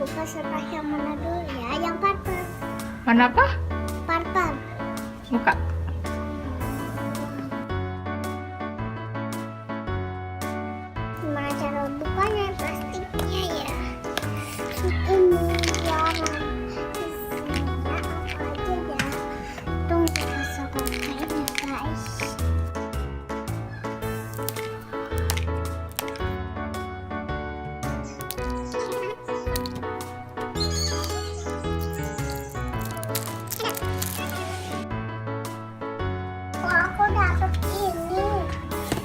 buka setelah yang mana dulu ya? Yang purple. Mana apa? Purple. Buka. Gimana cara bukanya plastiknya ya? Ini jarang. Isinya apa aja ya? Tunggu kita pakainya guys. Aku dapet ini.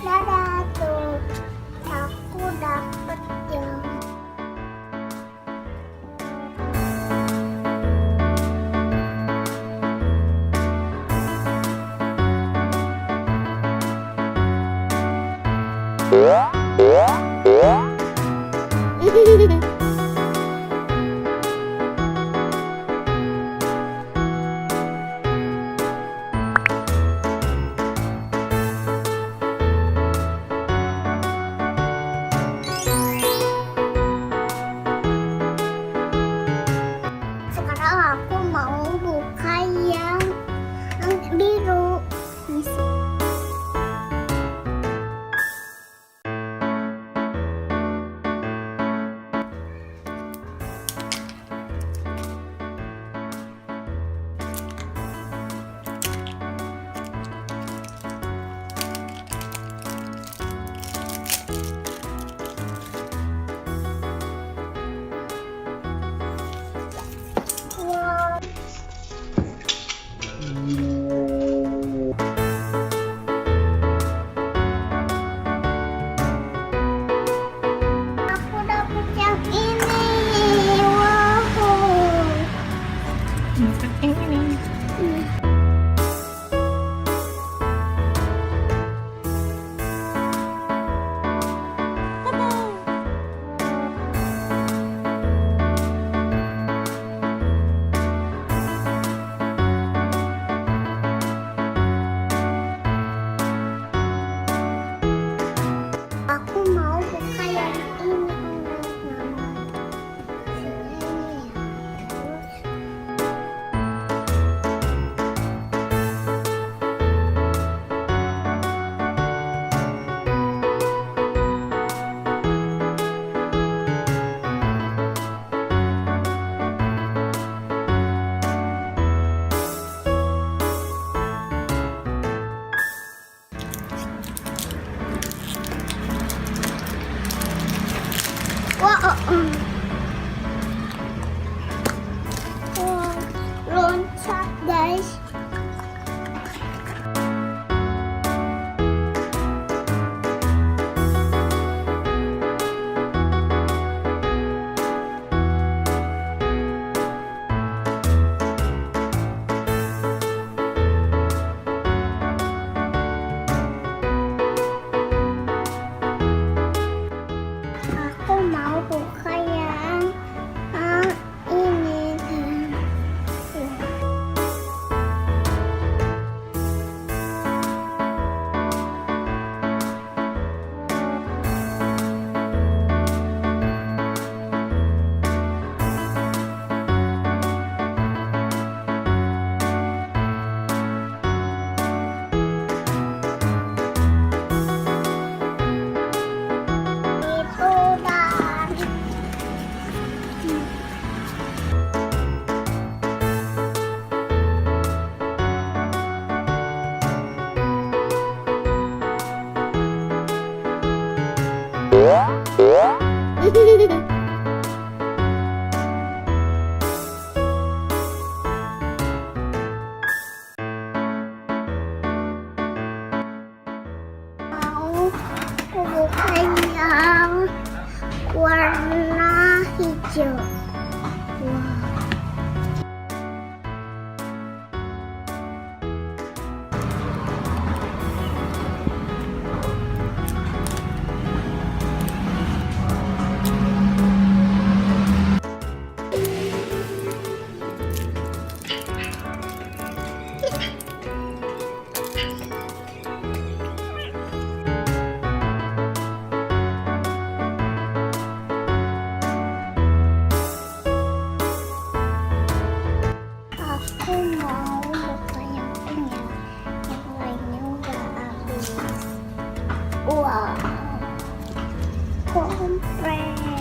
Dadah tuh. Aku dapet yang sekarang aku mau buka yang biru. Wow. Aku dapet yang ini. Wow. Ini. Aku mau buka yang ini. Wow. Wow. Loncat guys. Aku mau buka yang ini. Itu dan mau aku buka yang warna hijau. Wow. Wow. Kompres.